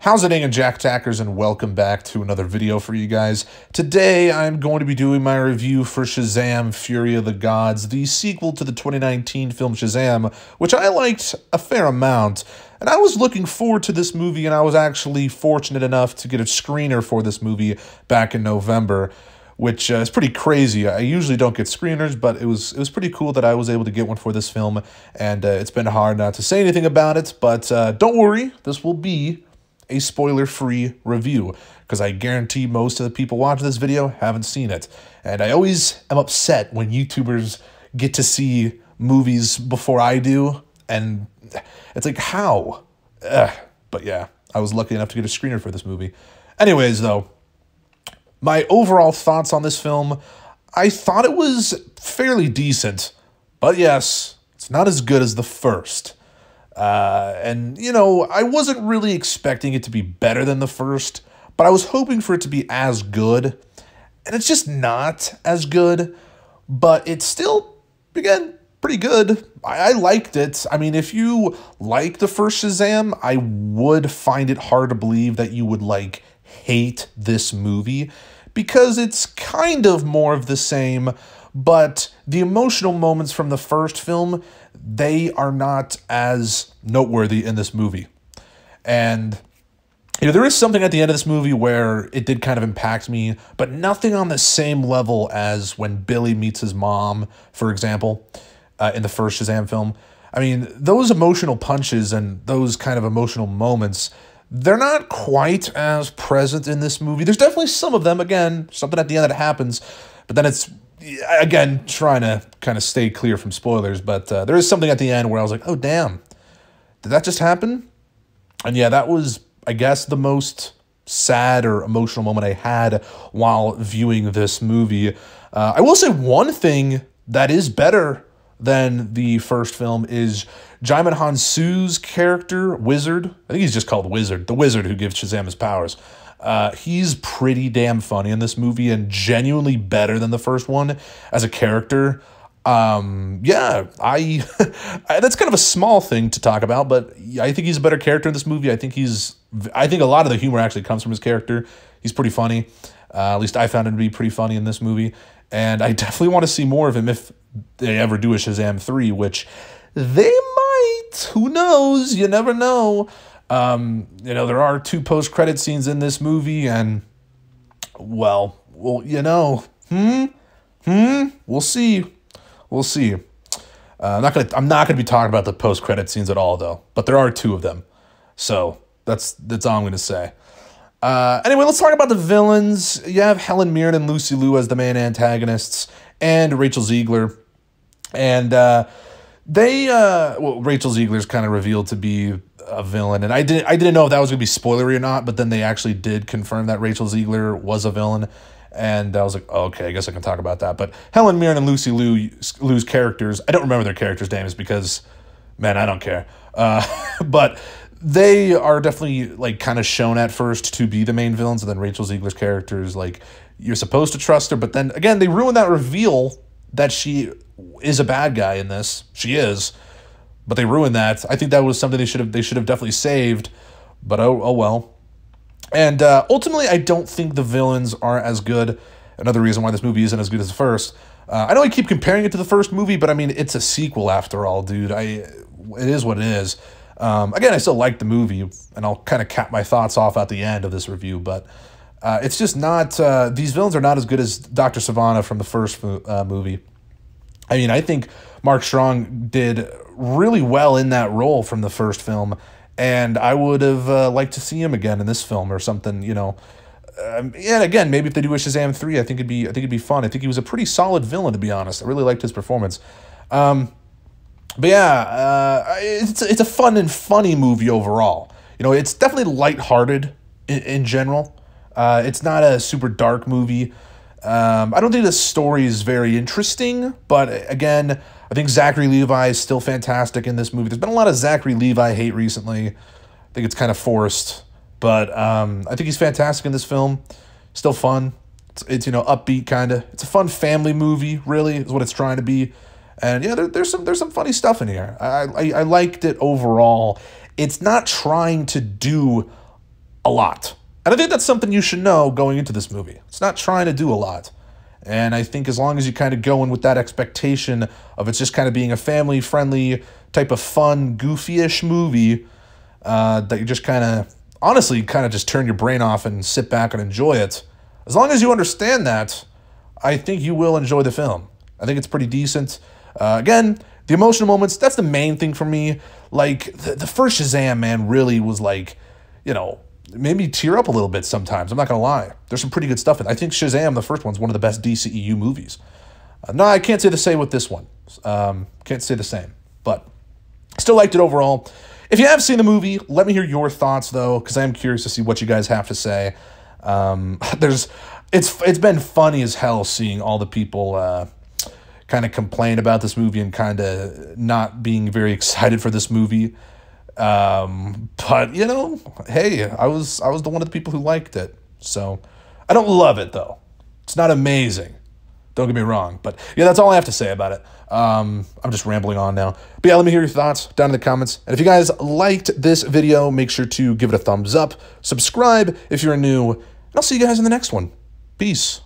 How's it going, Jack Tackers, and welcome back to another video for you guys. Today, I'm going to be doing my review for Shazam! Fury of the Gods, the sequel to the 2019 film Shazam, which I liked a fair amount. And I was looking forward to this movie, and I was actually fortunate enough to get a screener for this movie back in November, which is pretty crazy. I usually don't get screeners, but it was pretty cool that I was able to get one for this film, and it's been hard not to say anything about it, but don't worry, this will be a spoiler-free review, because I guarantee most of the people watching this video haven't seen it. And I always am upset when YouTubers get to see movies before I do, and it's like, how? But yeah, I was lucky enough to get a screener for this movie. Anyways, though, my overall thoughts on this film, I thought it was fairly decent, but yes, it's not as good as the first. And, you know, I wasn't really expecting it to be better than the first, but I was hoping for it to be as good, and it's just not as good, but it's still, again, pretty good. I liked it. I mean, if you like the first Shazam, I would find it hard to believe that you would, like, hate this movie, because it's kind of more of the same, but the emotional moments from the first film, they are not as noteworthy in this movie. And, you know, there is something at the end of this movie where it did kind of impact me, but nothing on the same level as when Billy meets his mom, for example, in the first Shazam film. I mean, those emotional punches and those kind of emotional moments, they're not quite as present in this movie. There's definitely some of them, again, something at the end that happens, but then it's, again, trying to kind of stay clear from spoilers, but there is something at the end where I was like, oh, damn, did that just happen? And yeah, that was, I guess, the most sad or emotional moment I had while viewing this movie. I will say one thing that is better than the first film is Jaimin Hansu's character, Wizard. I think he's just called Wizard, the wizard who gives Shazam his powers. He's pretty damn funny in this movie and genuinely better than the first one as a character. Yeah, that's kind of a small thing to talk about, but I think he's a better character in this movie. I think a lot of the humor actually comes from his character. He's pretty funny. At least I found him to be pretty funny in this movie. And I definitely want to see more of him if they ever do a Shazam 3, which they might. Who knows? You never know. You know, there are 2 post-credit scenes in this movie, and, well, you know, we'll see. We'll see. I'm not gonna be talking about the post-credit scenes at all, though, but there are 2 of them, so that's all I'm gonna say. Anyway, let's talk about the villains. You have Helen Mirren and Lucy Liu as the main antagonists, and Rachel Ziegler, and Rachel Ziegler's kind of revealed to be a villain, and I didn't know if that was gonna be spoilery or not, but then they actually did confirm that Rachel Ziegler was a villain, and I was like, oh, okay, I guess I can talk about that. But Helen Mirren and Lucy Liu's characters, I don't remember their characters' names because, man, I don't care. But they are definitely, like, kind of shown at first to be the main villains, and then Rachel Ziegler's character is, like, you're supposed to trust her, but then, again, they ruin that reveal that she is a bad guy in this. She is, but they ruined that. I think that was something they should have definitely saved, but oh well. And ultimately, I don't think the villains are as good. Another reason why this movie isn't as good as the first. I know I keep comparing it to the first movie, but I mean, it's a sequel after all, dude. It is what it is. Again, I still like the movie, and I'll kind of cap my thoughts off at the end of this review, but it's just not, these villains are not as good as Dr. Sivana from the first movie. I mean, I think Mark Strong did really well in that role from the first film, and I would have liked to see him again in this film or something, you know. And again, maybe if they do a Shazam 3, I think it'd be fun. I think he was a pretty solid villain, to be honest. I really liked his performance. But yeah, it's a fun and funny movie overall. You know, it's definitely lighthearted in general. It's not a super dark movie. I don't think the story is very interesting, but again, I think Zachary Levi is still fantastic in this movie. There's been a lot of Zachary Levi hate recently. I think it's kind of forced, but I think he's fantastic in this film. Still fun. It's you know, upbeat kind of. It's a fun family movie, really, is what it's trying to be. And yeah, there's some funny stuff in here. I liked it overall. It's not trying to do a lot. And I think that's something you should know going into this movie. It's not trying to do a lot. And I think as long as you kind of go in with that expectation of it's just kind of being a family-friendly type of fun, goofy-ish movie, that you just kind of, honestly, kind of just turn your brain off and sit back and enjoy it. As long as you understand that, I think you will enjoy the film. I think it's pretty decent. Again, the emotional moments, that's the main thing for me. Like, the first Shazam, man, really was like, you know, it made me tear up a little bit sometimes. I'm not going to lie. There's some pretty good stuff in it. I think Shazam, the first one's one of the best DCEU movies. No, I can't say the same with this one. Can't say the same. But still liked it overall. If you have seen the movie, let me hear your thoughts, though, because I am curious to see what you guys have to say. It's been funny as hell seeing all the people kind of complain about this movie and kind of not being very excited for this movie. But you know, hey, I was the one of the people who liked it. So I don't love it though. It's not amazing. Don't get me wrong, but yeah, that's all I have to say about it. I'm just rambling on now. But yeah, let me hear your thoughts down in the comments. And if you guys liked this video, make sure to give it a thumbs up, subscribe if you're new, and I'll see you guys in the next one. Peace.